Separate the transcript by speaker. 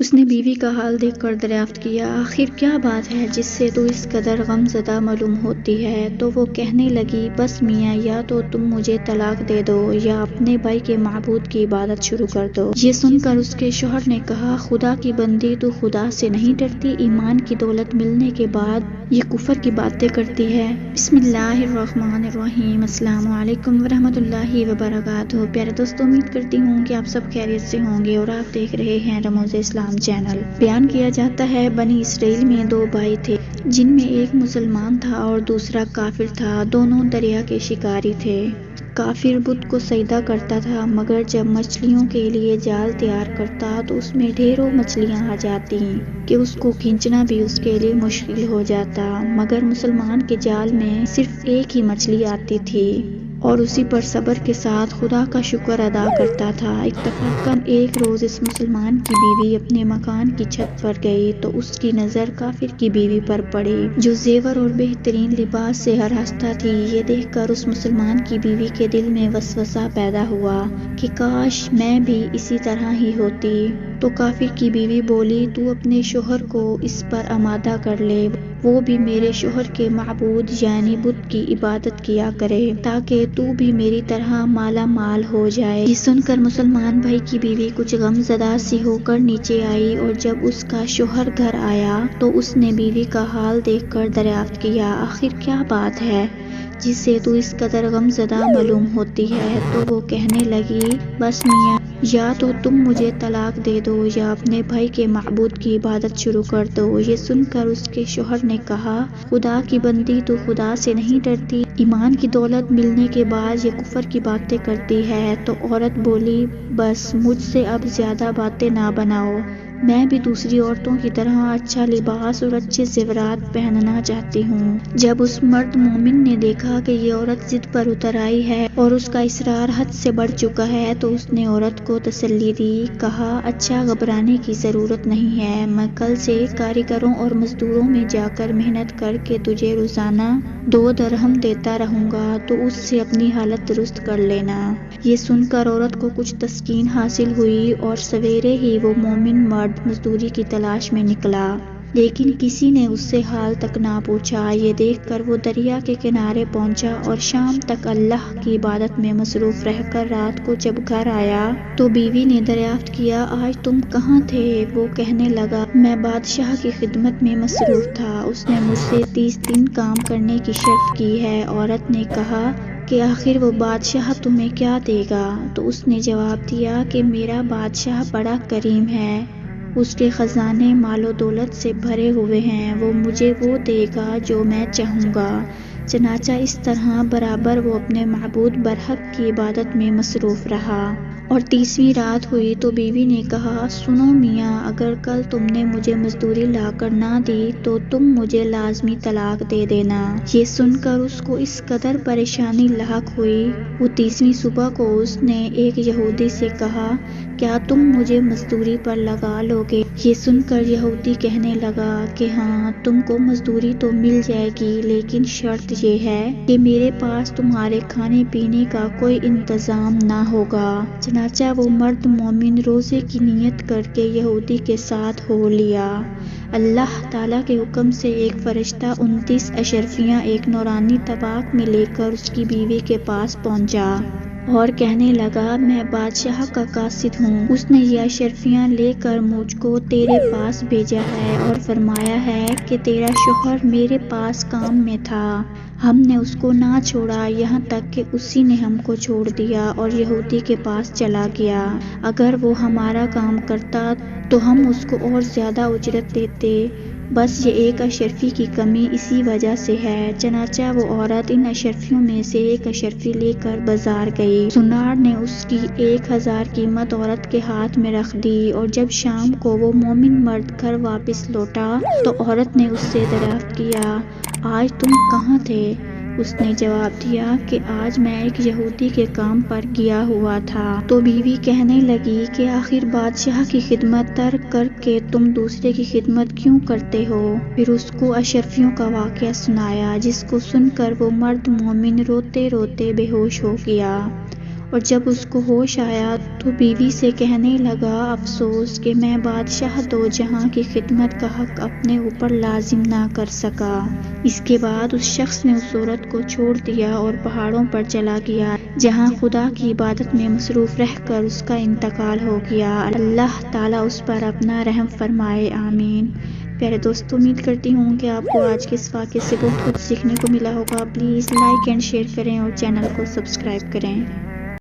Speaker 1: اس نے بیوی کا حال دیکھ کر دریافت کیا، آخر کیا بات ہے جس سے تو اس قدر غم زدہ معلوم ہوتی ہے؟ تو وہ کہنے لگی، بس میاں، یا تو تم مجھے طلاق دے دو یا اپنے بھائی کے معبود کی عبادت شروع کر دو۔ یہ سن کر اس کے شوہر نے کہا، خدا کی بندی، تو خدا سے نہیں ڈرتی؟ ایمان کی دولت ملنے کے بعد یہ کفر کی باتیں کرتی ہے۔ بسم اللہ الرحمن الرحیم۔ السلام علیکم ورحمۃ اللہ وبرکاتہ۔ پیارے دوستو، امید کرتی ہوں کہ آپ سب خیریت سے ہوں گے اور آپ دیکھ رہے ہیں رموز اسلام چینل۔ بیان کیا جاتا ہے، بنی اسرائیل میں دو بھائی تھے جن میں ایک مسلمان تھا اور دوسرا کافر تھا۔ دونوں دریا کے شکاری تھے۔ کافر بت کو سجدہ کرتا تھا، مگر جب مچھلیوں کے لیے جال تیار کرتا تو اس میں ڈھیروں مچھلیاں آ جاتی کہ اس کو کھینچنا بھی اس کے لیے مشکل ہو جاتا، مگر مسلمان کے جال میں صرف ایک ہی مچھلی آتی تھی اور اسی پر صبر کے ساتھ خدا کا شکر ادا کرتا تھا۔ اتفاقاً ایک روز اس مسلمان کی بیوی اپنے مکان کی چھت پر گئی تو اس کی نظر کافر کی بیوی پر پڑی جو زیور اور بہترین لباس سے آراستہ تھی۔ یہ دیکھ کر اس مسلمان کی بیوی کے دل میں وسوسہ پیدا ہوا کہ کاش میں بھی اسی طرح ہی ہوتی۔ تو کافر کی بیوی بولی، تو اپنے شوہر کو اس پر آمادہ کر لے، وہ بھی میرے شوہر کے معبود یعنی بت کی عبادت کیا کرے تاکہ تو بھی میری طرح مالا مال ہو جائے۔ یہ سن کر مسلمان بھائی کی بیوی کچھ غم زدہ سی ہو کر نیچے آئی اور جب اس کا شوہر گھر آیا تو اس نے بیوی کا حال دیکھ کر دریافت کیا، آخر کیا بات ہے جس سے تو اس قدر غم زدہ معلوم ہوتی ہے؟ تو وہ کہنے لگی، بس میاں، یا تو تم مجھے طلاق دے دو یا اپنے بھائی کے معبود کی عبادت شروع کر دو۔ یہ سن کر اس کے شوہر نے کہا، خدا کی بندی، تو خدا سے نہیں ڈرتی؟ ایمان کی دولت ملنے کے بعد یہ کفر کی باتیں کرتی ہے۔ تو عورت بولی، بس مجھ سے اب زیادہ باتیں نہ بناؤ، میں بھی دوسری عورتوں کی طرح اچھا لباس اور اچھے زیورات پہننا چاہتی ہوں۔ جب اس مرد مومن نے دیکھا کہ یہ عورت ضد پر اتر آئی ہے اور اس کا اصرار حد سے بڑھ چکا ہے تو اس نے عورت کو تسلی دی، کہا، اچھا، گھبرانے کی ضرورت نہیں ہے، میں کل سے کاریگروں اور مزدوروں میں جا کر محنت کر کے تجھے روزانہ 2 درہم دیتا رہوں گا، تو اس سے اپنی حالت درست کر لینا۔ یہ سن کر عورت کو کچھ تسکین حاصل ہوئی اور سویرے ہی وہ مومن مرد مزدوری کی تلاش میں نکلا، لیکن کسی نے اس سے حال تک نہ پوچھا۔ یہ دیکھ کر وہ دریا کے کنارے پہنچا اور شام تک اللہ کی عبادت میں مصروف رہ کر رات کو جب گھر آیا تو بیوی نے دریافت کیا، آج تم کہاں تھے؟ وہ کہنے لگا، میں بادشاہ کی خدمت میں مصروف تھا، اس نے مجھ سے 30 دن کام کرنے کی شرط کی ہے۔ عورت نے کہا کہ آخر وہ بادشاہ تمہیں کیا دے گا؟ تو اس نے جواب دیا کہ میرا بادشاہ بڑا کریم ہے، اس کے خزانے مال و دولت سے بھرے ہوئے ہیں، وہ مجھے وہ دے گا جو میں چاہوں گا۔ چنانچہ اس طرح برابر وہ اپنے معبود برحق کی عبادت میں مصروف رہا۔ اور 30ویں رات ہوئی تو بیوی نے کہا، سنو میاں، اگر کل تم نے مجھے مزدوری لا کر نہ دی تو تم مجھے لازمی طلاق دے دینا۔ یہ سن کر اس کو اس قدر پریشانی لاحق ہوئی، وہ 30ویں صبح کو اس نے ایک یہودی سے کہا، کیا تم مجھے مزدوری پر لگا لو گے؟ یہ سن کر یہودی کہنے لگا کہ ہاں، تم کو مزدوری تو مل جائے گی، لیکن شرط یہ ہے کہ میرے پاس تمہارے کھانے پینے کا کوئی انتظام نہ ہوگا۔ چنانچہ وہ مرد مومن روزے کی نیت کر کے یہودی کے ساتھ ہو لیا۔ اللہ تعالیٰ کے حکم سے ایک فرشتہ 29 اشرفیاں ایک نورانی طباق میں لے کر اس کی بیوی کے پاس پہنچا اور کہنے لگا، میں بادشاہ کا قاصد ہوں، اس نے یہ اشرفیاں لے کر مجھ کو تیرے پاس بھیجا ہے اور فرمایا ہے کہ تیرا شوہر میرے پاس کام میں تھا، ہم نے اس کو نہ چھوڑا یہاں تک کہ اسی نے ہم کو چھوڑ دیا اور یہودی کے پاس چلا گیا۔ اگر وہ ہمارا کام کرتا تو ہم اس کو اور زیادہ اجرت دیتے، بس یہ ایک اشرفی کی کمی اسی وجہ سے ہے۔ چنانچہ وہ عورت ان اشرفیوں میں سے ایک اشرفی لے کر بازار گئی۔ سنار نے اس کی 1000 قیمت عورت کے ہاتھ میں رکھ دی اور جب شام کو وہ مومن مرد گھر واپس لوٹا تو عورت نے اس سے دریافت کیا، آج تم کہاں تھے؟ اس نے جواب دیا کہ آج میں ایک یہودی کے کام پر گیا ہوا تھا۔ تو بیوی کہنے لگی کہ آخر بادشاہ کی خدمت ترک کر کے تم دوسرے کی خدمت کیوں کرتے ہو؟ پھر اس کو اشرفیوں کا واقعہ سنایا، جس کو سن کر وہ مرد مومن روتے روتے بے ہوش ہو گیا اور جب اس کو ہوش آیا تو بیوی سے کہنے لگا افسوس کہ میں بادشاہ دو جہاں کی خدمت کا حق اپنے اوپر لازم نہ کر سکا۔ اس کے بعد اس شخص نے اس عورت کو چھوڑ دیا اور پہاڑوں پر چلا گیا جہاں خدا کی عبادت میں مصروف رہ کر اس کا انتقال ہو گیا۔ اللہ تعالیٰ اس پر اپنا رحم فرمائے، آمین۔ پیارے دوستو، امید کرتی ہوں کہ آپ کو آج کے اس واقعے سے بہت کچھ سیکھنے کو ملا ہوگا۔ پلیز لائک اینڈ شیئر کریں اور چینل کو سبسکرائب کریں۔